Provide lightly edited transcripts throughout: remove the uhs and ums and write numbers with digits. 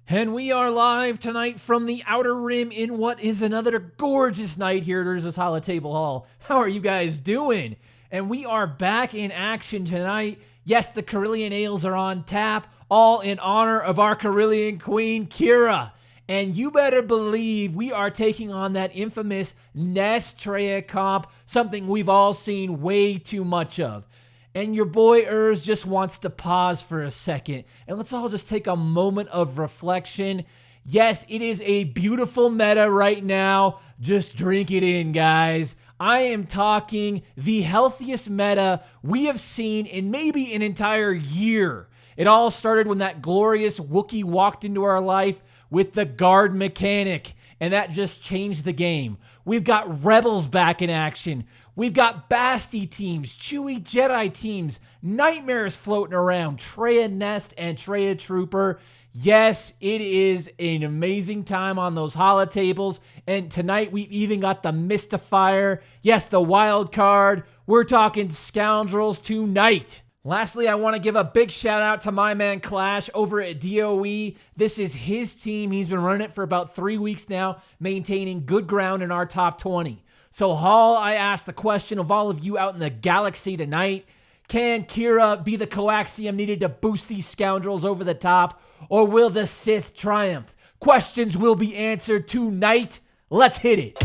And we are live tonight from the Outer Rim in what is another gorgeous night here at Urza's Holotable Hall. How are you guys doing? And we are back in action tonight. Yes, the Corellian ales are on tap, all in honor of our Corellian queen, Qi'ra. And you better believe we are taking on that infamous Nest Traya comp, something we've all seen way too much of. And your boy Urz just wants to pause for a second, and let's all just take a moment of reflection. Yes, it is a beautiful meta right now. Just drink it in, guys. I am talking the healthiest meta we have seen in maybe an entire year. It all started when that glorious Wookiee walked into our life with the guard mechanic, and that just changed the game. We've got Rebels back in action. We've got Basti teams, Chewie Jedi teams, Nightmares floating around, Traya Nest and Traya Trooper. Yes, it is an amazing time on those holotables. And tonight we've even got the Mystifier. Yes, the wild card. We're talking Scoundrels tonight. Lastly, I want to give a big shout out to my man Clash over at DOE. This is his team. He's been running it for about 3 weeks now, maintaining good ground in our top 20. So Hall, I ask the question of all of you out in the galaxy tonight, can Qi'ra be the coaxium needed to boost these scoundrels over the top, or will the Sith triumph? Questions will be answered tonight. Let's hit it.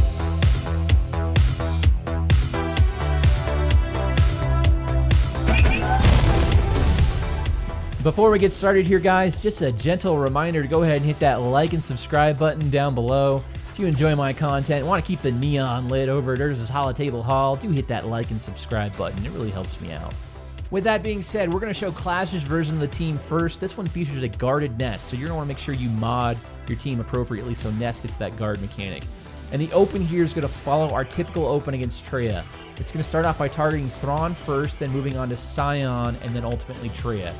Before we get started here, guys, just a gentle reminder to go ahead and hit that like and subscribe button down below. If you enjoy my content and want to keep the neon lit over at Urza's Holotable Hall, do hit that like and subscribe button. It really helps me out. With that being said, we're going to show Clash's version of the team first. This one features a guarded Nest, so you're going to want to make sure you mod your team appropriately so Nest gets that guard mechanic. And the open here is going to follow our typical open against Traya. It's going to start off by targeting Thrawn first, then moving on to Scion, and then ultimately Traya.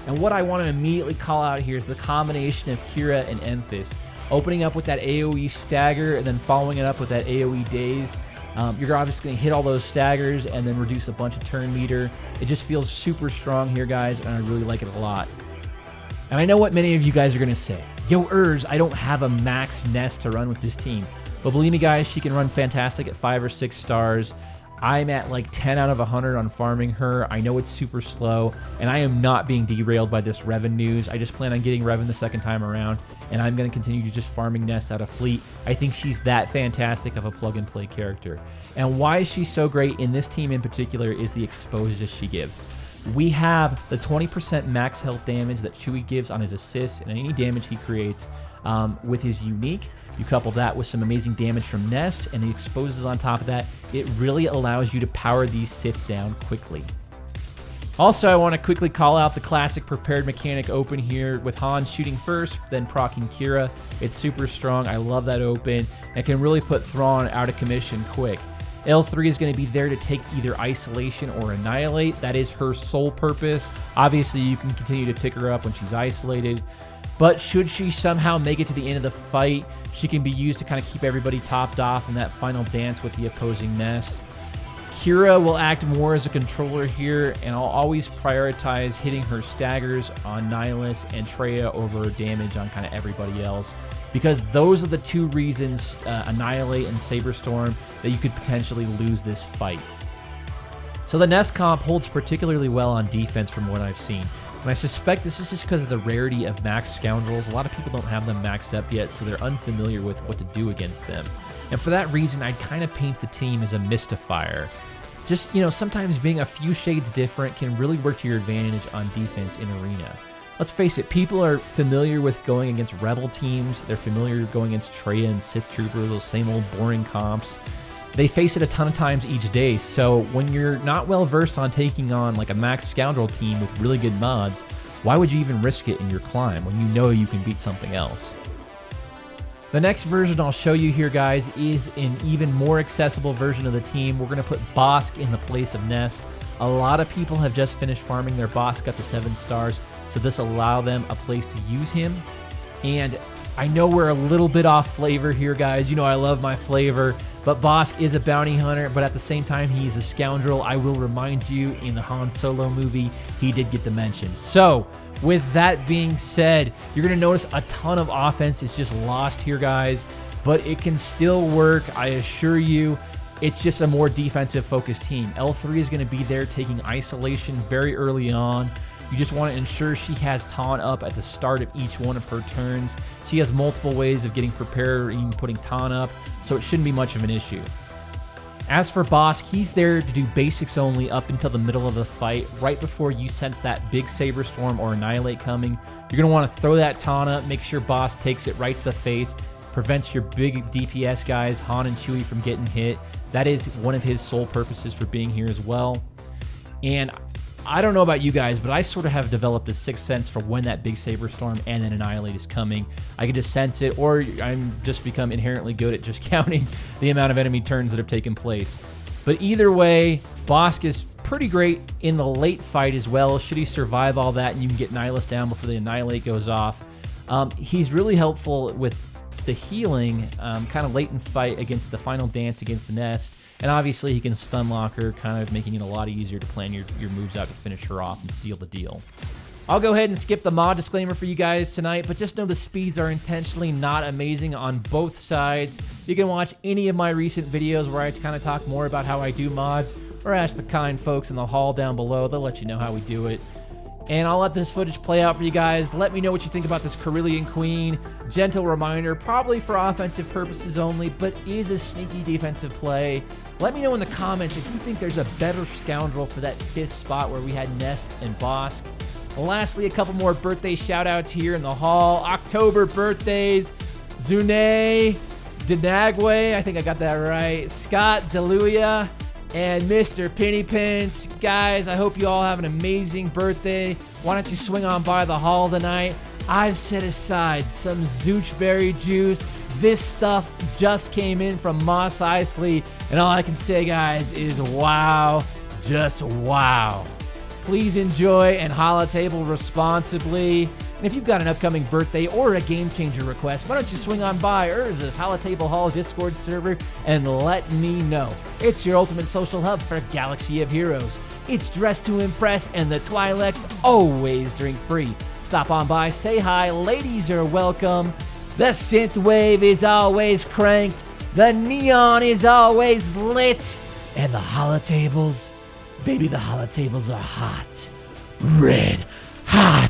And what I want to immediately call out here is the combination of Qi'ra and Enfys. Opening up with that AoE stagger and then following it up with that AoE daze. You're obviously going to hit all those staggers and then reduce a bunch of turn meter. It just feels super strong here, guys, and I really like it a lot. And I know what many of you guys are going to say. Yo, Urz, I don't have a max Nest to run with this team. But believe me, guys, she can run fantastic at 5 or 6 stars. I'm at like 10 out of 100 on farming her. I know it's super slow, and I am not being derailed by this Revan news. I just plan on getting Revan the second time around, and I'm going to continue to just farming Nest out of fleet. I think she's that fantastic of a plug-and-play character. And why is she so great in this team in particular is the exposure she gives. We have the 20% max health damage that Chewie gives on his assists and any damage he creates with his unique. You couple that with some amazing damage from Nest and the exposes on top of that, it really allows you to power these Sith down quickly. Also, I want to quickly call out the classic prepared mechanic open here with Han shooting first, then proccing Qi'ra. It's super strong. I love that open. It can really put Thrawn out of commission quick. L3 is going to be there to take either isolation or annihilate. That is her sole purpose. Obviously, you can continue to tick her up when she's isolated. But should she somehow make it to the end of the fight, she can be used to kind of keep everybody topped off in that final dance with the opposing Nest. Qi'ra will act more as a controller here, and I'll always prioritize hitting her staggers on Nihilus and Traya over damage on kind of everybody else, because those are the two reasons, Annihilate and Saberstorm, that you could potentially lose this fight. So the Nest comp holds particularly well on defense from what I've seen. And I suspect this is just because of the rarity of max Scoundrels. A lot of people don't have them maxed up yet, so they're unfamiliar with what to do against them. And for that reason, I'd kind of paint the team as a Mystifier. Just, you know, sometimes being a few shades different can really work to your advantage on defense in Arena. Let's face it, people are familiar with going against Rebel teams. They're familiar with going against Traya and Sith Trooper, those same old boring comps. They face it a ton of times each day, so when you're not well versed on taking on like a max Scoundrel team with really good mods, why would you even risk it in your climb when you know you can beat something else? The next version I'll show you here, guys, is an even more accessible version of the team. We're going to put Bossk in the place of Nest. A lot of people have just finished farming their Bossk up to 7 stars, so this will allow them a place to use him. And I know we're a little bit off flavor here, guys. You know I love my flavor. But Bossk is a bounty hunter, but at the same time, he's a scoundrel. I will remind you, in the Han Solo movie, he did get the mention. So, With that being said, you're going to notice a ton of offense is just lost here, guys, but it can still work. I assure you, it's just a more defensive-focused team. L3 is going to be there taking isolation very early on. You just want to ensure she has taunt up at the start of each one of her turns. She has multiple ways of getting prepared or even putting taunt up, so it shouldn't be much of an issue. As for Bosk, he's there to do basics only up until the middle of the fight. Right before you sense that big Saber Storm or Annihilate coming, you're going to want to throw that taunt up, make sure Bosk takes it right to the face, prevents your big DPS guys, Han and Chewie, from getting hit. That is one of his sole purposes for being here as well. And I don't know about you guys, but I sort of have developed a sixth sense for when that big Saber Storm and then Annihilate is coming. I can just sense it, or I'm just become inherently good at just counting the amount of enemy turns that have taken place. But either way, Bosk is pretty great in the late fight as well. Should he survive all that and you can get Nihilus down before the Annihilate goes off. He's really helpful with the healing kind of late in fight against the final dance against the Nest. And obviously he can stun lock her, kind of making it a lot easier to plan your moves out to finish her off and seal the deal. I'll go ahead and skip the mod disclaimer for you guys tonight, but just know the speeds are intentionally not amazing on both sides. You can watch any of my recent videos where I kind of talk more about how I do mods, or ask the kind folks in the hall down below. They'll let you know how we do it. And I'll let this footage play out for you guys. Let me know what you think about this Corellian Queen. Gentle reminder, probably for offensive purposes only, but is a sneaky defensive play. Let me know in the comments if you think there's a better scoundrel for that 5th spot where we had Nest and Bosk. Lastly, a couple more birthday shout-outs here in the hall. October birthdays, Zune, Denagwe, I think I got that right, Scott Deluia, and Mr. Penny Pinch. Guys, I hope you all have an amazing birthday. Why don't you swing on by the hall tonight? I've set aside some Zoochberry juice. This stuff just came in from Mos Eisley, and all I can say, guys, is wow, just wow. Please enjoy and holotable responsibly. And if you've got an upcoming birthday or a game changer request, why don't you swing on by Urza's Holotable Hall Discord server and let me know. It's your ultimate social hub for a galaxy of heroes. It's dressed to impress, and the Twi'leks always drink free. Stop on by, say hi, ladies are welcome. The synth wave is always cranked, the neon is always lit, and the holotables, baby, the holotables are hot. Red hot.